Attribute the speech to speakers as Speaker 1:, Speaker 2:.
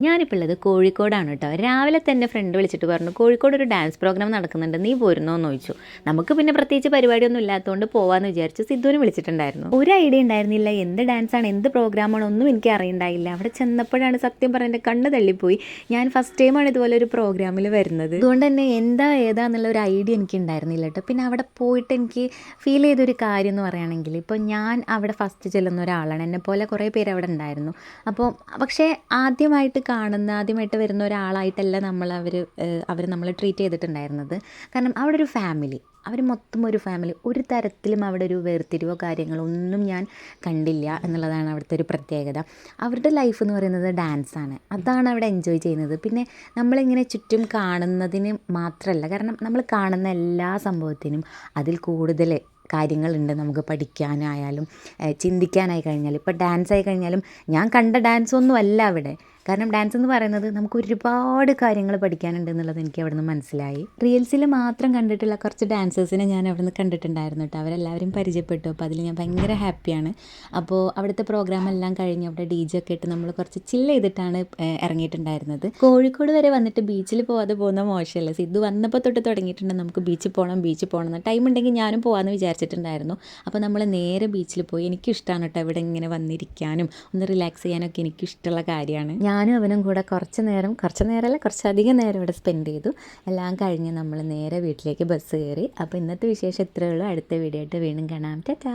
Speaker 1: ഞാനിപ്പോൾ ഉള്ളത് കോഴിക്കോടാണ് കേട്ടോ. രാവിലെ തന്നെ ഫ്രണ്ട് വിളിച്ചിട്ട് പറഞ്ഞു കോഴിക്കോട് ഒരു ഡാൻസ് പ്രോഗ്രാം നടക്കുന്നുണ്ട്, നീ പോരുന്നോ എന്ന് ചോദിച്ചു. നമുക്ക് പിന്നെ പ്രത്യേകിച്ച് പരിപാടിയൊന്നും ഇല്ലാത്തതുകൊണ്ട് പോകാമെന്ന് വിചാരിച്ചു. സിദ്ധുവിനെ വിളിച്ചിട്ടുണ്ടായിരുന്നു. ഒരു ഐഡിയ ഉണ്ടായിരുന്നില്ല, എന്ത് ഡാൻസാണ് എന്ത് പ്രോഗ്രാമാണോ ഒന്നും എനിക്ക് അറിയണ്ടായില്ല. അവിടെ ചെന്നപ്പോഴാണ് സത്യം പറഞ്ഞ എൻ്റെ കണ്ണ് തള്ളിപ്പോയി. ഞാൻ ഫസ്റ്റ് ടൈമാണ് ഇതുപോലെ ഒരു പ്രോഗ്രാമിൽ വരുന്നത്. അതുകൊണ്ട് തന്നെ എന്താ ഏതാന്നുള്ള ഒരു ഐഡിയ എനിക്ക് ഉണ്ടായിരുന്നില്ല കേട്ടോ. പിന്നെ അവിടെ പോയിട്ട് എനിക്ക് ഫീൽ ചെയ്തൊരു കാര്യം എന്ന് പറയുകയാണെങ്കിൽ, ഇപ്പോൾ ഞാൻ അവിടെ ഫസ്റ്റ് ചെല്ലുന്ന ഒരാളാണ്, എന്നെപ്പോലെ കുറേ പേര് അവിടെ ഉണ്ടായിരുന്നു. അപ്പോൾ പക്ഷേ ആദ്യമായിട്ട് വരുന്ന ഒരാളായിട്ടല്ല അവർ നമ്മളെ ട്രീറ്റ് ചെയ്തിട്ടുണ്ടായിരുന്നത്. കാരണം അവിടെ ഒരു ഫാമിലി, അവർ മൊത്തം ഒരു ഫാമിലി, ഒരു തരത്തിലും അവിടെ ഒരു വേർതിരിവോ കാര്യങ്ങളോ ഒന്നും ഞാൻ കണ്ടില്ല എന്നുള്ളതാണ് അവിടുത്തെ ഒരു പ്രത്യേകത. അവരുടെ ലൈഫ് എന്ന് പറയുന്നത് ഡാൻസാണ്, അതാണ് അവിടെ എൻജോയ് ചെയ്യുന്നത്. പിന്നെ നമ്മളിങ്ങനെ ചുറ്റും കാണുന്നതിന് മാത്രമല്ല, കാരണം നമ്മൾ കാണുന്ന എല്ലാ സംഭവത്തിനും അതിൽ കൂടുതൽ കാര്യങ്ങളുണ്ട് നമുക്ക് പഠിക്കാനായാലും ചിന്തിക്കാനായി കഴിഞ്ഞാൽ. ഇപ്പോൾ ഡാൻസ് ആയി കഴിഞ്ഞാലും ഞാൻ കണ്ട ഡാൻസൊന്നും അല്ല അവിടെ. കാരണം ഡാൻസ് എന്ന് പറയുന്നത് നമുക്ക് ഒരുപാട് കാര്യങ്ങൾ പഠിക്കാനുണ്ട് എന്നുള്ളത് എനിക്ക് അവിടെ നിന്ന് മനസ്സിലായി. റീൽസിൽ മാത്രം കണ്ടിട്ടുള്ള കുറച്ച് ഡാൻസേഴ്സിനെ ഞാൻ അവിടെ നിന്ന് കണ്ടിട്ടുണ്ടായിരുന്നു കേട്ടോ. അവരെല്ലാവരും പരിചയപ്പെട്ടു. അപ്പോൾ അതിൽ ഞാൻ ഭയങ്കര ഹാപ്പിയാണ്. അപ്പോൾ അവിടുത്തെ പ്രോഗ്രാം എല്ലാം കഴിഞ്ഞ് അവിടെ DJ ഒക്കെ ഇട്ട് നമ്മൾ കുറച്ച് ചില്ല് ചെയ്തിട്ടാണ് ഇറങ്ങിയിട്ടുണ്ടായിരുന്നത്. കോഴിക്കോട് വരെ വന്നിട്ട് ബീച്ചിൽ പോകാതെ പോകുന്ന മോശമല്ല. സിദ്ധു വന്നപ്പോൾ തൊട്ട് തുടങ്ങിയിട്ടുണ്ട് നമുക്ക് ബീച്ചിൽ പോകണം എന്ന്. ടൈം ഉണ്ടെങ്കിൽ ഞാനും പോകാമെന്ന് വിചാരിച്ചിട്ടുണ്ടായിരുന്നു. അപ്പോൾ നമ്മൾ നേരെ ബീച്ചിൽ പോയി. എനിക്കിഷ്ടമാണ് കേട്ടോ ഇവിടെ ഇങ്ങനെ വന്നിരിക്കാനും ഒന്ന് റിലാക്സ് ചെയ്യാനൊക്കെ എനിക്കിഷ്ടമുള്ള കാര്യമാണ്. ഞാനും അവനും കൂടെ കുറച്ചധികം നേരം ഇവിടെ സ്പെൻഡ് ചെയ്തു. എല്ലാം കഴിഞ്ഞ് നമ്മൾ നേരെ വീട്ടിലേക്ക് ബസ് കയറി. അപ്പോൾ ഇന്നത്തെ വിശേഷം ഇത്രയേ ഉള്ളൂ. അടുത്ത വീഡിയോ ആയിട്ട് വീണ്ടും കാണാം. ടാറ്റാ.